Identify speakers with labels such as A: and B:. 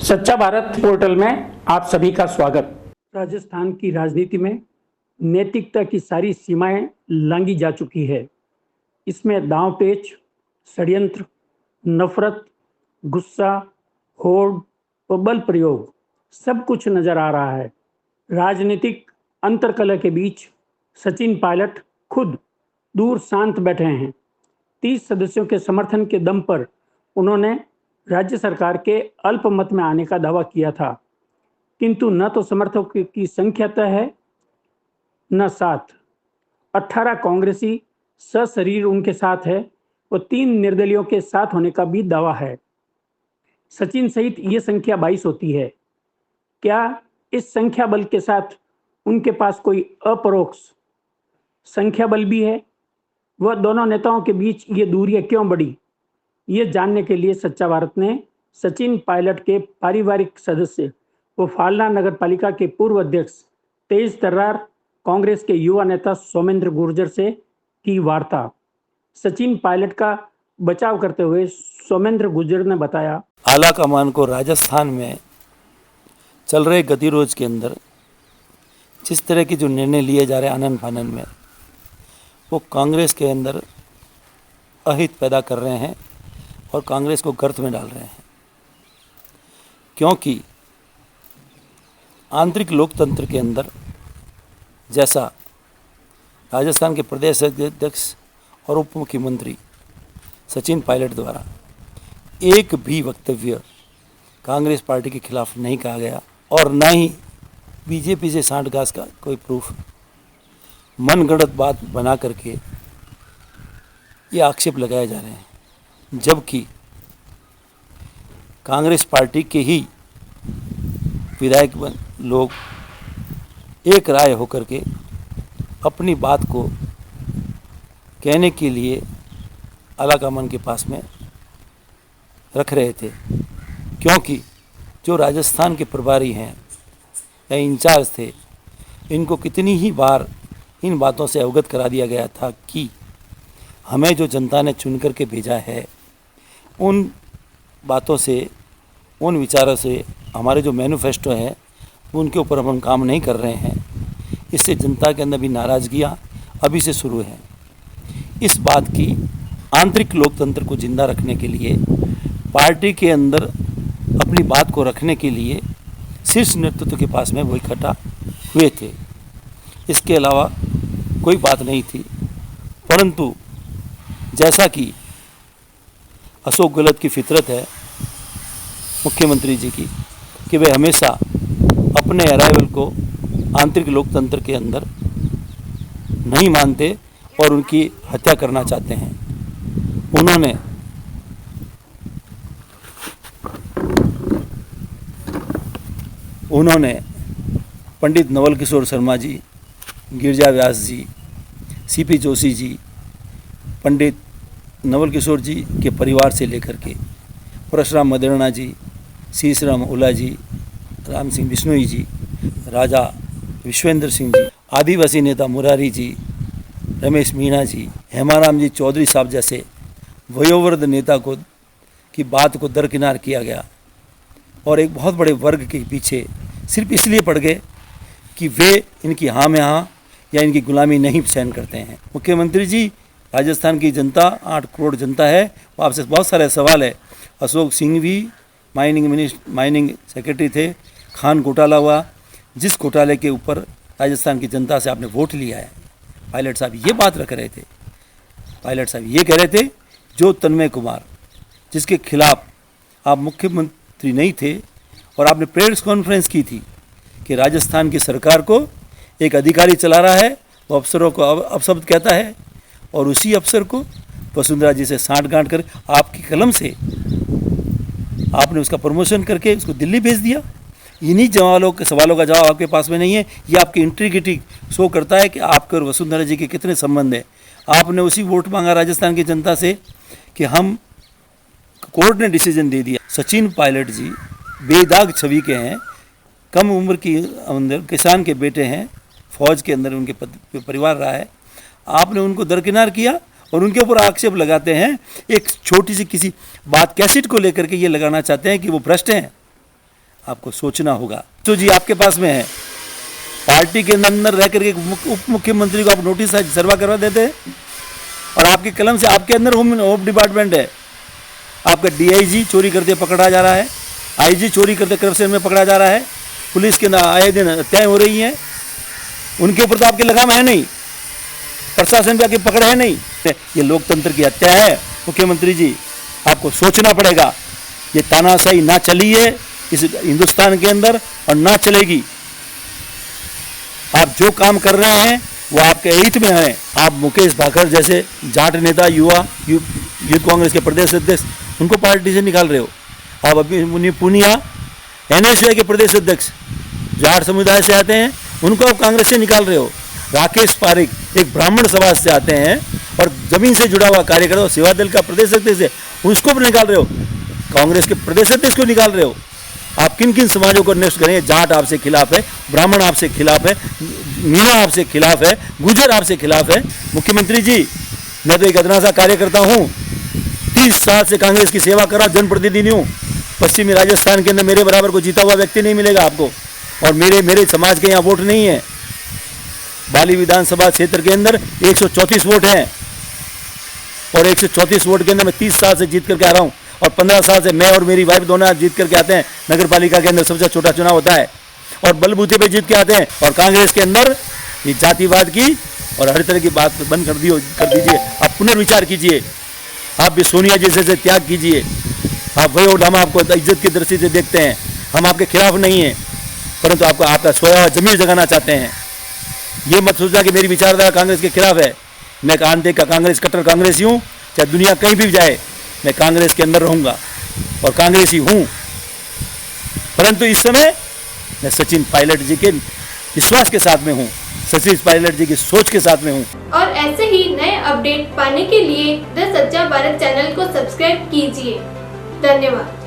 A: सच्चा भारत पोर्टल में आप सभी का स्वागत। राजस्थान की राजनीति में नैतिकता की सारी सीमाएं लांघी जा चुकी है। इसमें दांव-पेच, षड्यंत्र, नफरत, गुस्सा, होड़ व बल प्रयोग सब कुछ नजर आ रहा है। राजनीतिक अंतर्कलह के बीच सचिन पायलट खुद दूर शांत बैठे हैं। 30 सदस्यों के समर्थन के दम पर उन्होंने राज्य सरकार के अल्पमत में आने का दावा किया था, किंतु न तो समर्थकों की संख्या तय है न साथ। 18 कांग्रेसी सशरीर उनके साथ है और 3 निर्दलियों के साथ होने का भी दावा है। सचिन सहित ये संख्या 22 होती है। क्या इस संख्या बल के साथ उनके पास कोई अपरोक्ष संख्या बल भी है? वह दोनों नेताओं के बीच ये दूरियां क्यों बढ़ी? ये जानने के लिए सच्चा भारत ने सचिन पायलट के पारिवारिक सदस्य व फालना नगर पालिका के पूर्व अध्यक्ष तेज तर्रार, कांग्रेस के युवा नेता सोमेंद्र गुर्जर से की वार्ता। सचिन पायलट का बचाव करते हुए सोमेंद्र गुर्जर ने बताया,
B: आला कमान को राजस्थान में चल रहे गतिरोध के अंदर जिस तरह के जो निर्णय लिए जा रहे हैं आनन फानन में, वो कांग्रेस के अंदर अहित पैदा कर रहे हैं और कांग्रेस को गर्त में डाल रहे हैं। क्योंकि आंतरिक लोकतंत्र के अंदर जैसा राजस्थान के प्रदेश अध्यक्ष और उप मुख्यमंत्री सचिन पायलट द्वारा एक भी वक्तव्य कांग्रेस पार्टी के खिलाफ नहीं कहा गया और न ही बीजेपी से सांठगांठ का कोई प्रूफ, मनगढ़ंत बात बना करके ये आक्षेप लगाए जा रहे हैं, जबकि कांग्रेस पार्टी के ही विधायक लोग एक राय होकर के अपनी बात को कहने के लिए आलाकमान के पास में रख रहे थे। क्योंकि जो राजस्थान के प्रभारी हैं या इंचार्ज थे, इनको कितनी ही बार इन बातों से अवगत करा दिया गया था कि हमें जो जनता ने चुन करके भेजा है, उन बातों से, उन विचारों से हमारे जो मैनिफेस्टो हैं उनके ऊपर हम काम नहीं कर रहे हैं। इससे जनता के अंदर भी नाराज़गियाँ अभी से शुरू हैं। इस बात की आंतरिक लोकतंत्र को जिंदा रखने के लिए, पार्टी के अंदर अपनी बात को रखने के लिए शीर्ष नेतृत्व के पास में वो इकट्ठा हुए थे। इसके अलावा कोई बात नहीं थी। परंतु जैसा कि अशोक गहलोत की फितरत है मुख्यमंत्री जी की कि वे हमेशा अपने अराइवल को आंतरिक लोकतंत्र के अंदर नहीं मानते और उनकी हत्या करना चाहते हैं। उन्होंने पंडित नवल किशोर शर्मा जी, गिरिजा व्यास जी, सीपी जोशी जी, पंडित नवल किशोर जी के परिवार से लेकर के परशुराम मदेरणा जी, शीशराम उला जी, राम सिंह बिश्नोई जी, राजा विश्वेंद्र सिंह जी, आदिवासी नेता मुरारी जी, रमेश मीणा जी, हेमाराम जी चौधरी साहब जैसे वयोवृद्ध नेता की बात को दरकिनार किया गया और एक बहुत बड़े वर्ग के पीछे सिर्फ इसलिए पड़ गए कि वे इनकी हाँ में हाँ या इनकी गुलामी नहीं सहन करते हैं। मुख्यमंत्री जी, राजस्थान की जनता 8 करोड़ जनता है, वो आपसे बहुत सारे सवाल है। अशोक सिंह भी माइनिंग सेक्रेटरी थे, खान घोटाला हुआ, जिस घोटाले के ऊपर राजस्थान की जनता से आपने वोट लिया है। पायलट साहब ये बात रख रहे थे। पायलट साहब ये कह रहे थे, जो तन्मय कुमार जिसके खिलाफ आप मुख्यमंत्री नहीं थे और आपने प्रेस कॉन्फ्रेंस की थी कि राजस्थान की सरकार को एक अधिकारी चला रहा है, वो अफसरों को अपशब्द कहता है और उसी अफसर को वसुंधरा जी से सांठगांठ कर आपकी कलम से आपने उसका प्रमोशन करके उसको दिल्ली भेज दिया। इन्हीं सवालों का जवाब आपके पास में नहीं है। ये आपकी इंटीग्रिटी शो करता है कि आपके और वसुंधरा जी के कितने संबंध है। आपने उसी वोट मांगा राजस्थान की जनता से कि हम, कोर्ट ने डिसीजन दे दिया। सचिन पायलट जी बेदाग छवि के हैं, कम उम्र की अंदर किसान के बेटे हैं, फौज के अंदर उनके परिवार रहा है। आपने उनको दरकिनार किया और उनके ऊपर आक्षेप लगाते हैं। एक छोटी सी किसी बात कैसेट को लेकर के ये लगाना चाहते हैं कि वो भ्रष्ट हैं। आपको सोचना होगा। तो जी आपके पास में है, पार्टी के अंदर रह करके उप मुख्यमंत्री को आप नोटिस सर्वा करवा देते हैं और आपके कलम से आपके अंदर होम डिपार्टमेंट है, आपका डीआईजी चोरी करते पकड़ा जा रहा है, आईजी चोरी करते करप्शन में पकड़ा जा रहा है, पुलिस के आए दिन हत्याएं हो रही हैं, उनके ऊपर तो आपकी लगाम है नहीं, प्रशासन पे आपकी पकड़ है नहीं। ये लोकतंत्र की हत्या है। मुख्यमंत्री जी आपको सोचना पड़ेगा, ये तानाशाही ना चली है इस हिंदुस्तान के अंदर और ना चलेगी। आप जो काम कर रहे हैं वो आपके हित में है। आप मुकेश भाकर जैसे जाट नेता यूथ कांग्रेस के प्रदेश अध्यक्ष उनको पार्टी से निकाल रहे हो। आप अभी पूनिया एनएसयूआई के प्रदेश अध्यक्ष जाट समुदाय से आते हैं, उनको आप कांग्रेस से निकाल रहे हो। राकेश पारिक एक ब्राह्मण समाज से आते हैं और जमीन से जुड़ा हुआ कार्यकर्ता सेवा दल का प्रदेश अध्यक्ष है, उसको भी निकाल रहे हो। कांग्रेस के प्रदेश अध्यक्ष को निकाल रहे हो। आप किन किन समाजों को नेक्स्ट करेंगे? जाट आपसे खिलाफ है, ब्राह्मण आपसे खिलाफ है, मीणा आपसे खिलाफ है, गुजर आपसे खिलाफ है। मुख्यमंत्री जी मैं तो एक अदना सा कार्यकर्ता हूँ, 30 साल से कांग्रेस की सेवा कर रहा, जनप्रतिनिधि हूँ। पश्चिमी राजस्थान के अंदर मेरे बराबर को जीता हुआ व्यक्ति नहीं मिलेगा आपको, और मेरे समाज के यहाँ वोट नहीं है। बाली विधानसभा क्षेत्र के अंदर 134 वोट हैं और 134 वोट के अंदर मैं 30 साल से जीत करके आ रहा हूँ और 15 साल से मैं और मेरी वाइफ दोनों जीत करके आते हैं। नगर पालिका के अंदर सबसे छोटा चुनाव होता है और बलबूते पे जीत के आते हैं। और कांग्रेस के अंदर ये जातिवाद की और हर तरह की बात बंद कर दीजिए। आप पुनर्विचार कीजिए, आप भी सोनिया जैसे से त्याग कीजिए। आप वही हम आपको इज्जत की दृष्टि से देखते हैं, हम आपके खिलाफ नहीं हैं, परंतु आपको आपका सोया हुआ जमीर जगाना चाहते हैं। ये मत सोचना कि मेरी विचारधारा कांग्रेस के खिलाफ है। मैं आंतरिक का कांग्रेस कट्टर कांग्रेसी हूँ, चाहे दुनिया कहीं भी जाए मैं कांग्रेस के अंदर रहूँगा और कांग्रेसी हूँ। परंतु इस समय मैं सचिन पायलट जी के विश्वास के साथ में हूँ, सचिन पायलट जी की सोच के साथ में हूँ।
C: और ऐसे ही नए अपडेट पाने के लिए द सच्चा भारत चैनल को सब्सक्राइब कीजिए। धन्यवाद।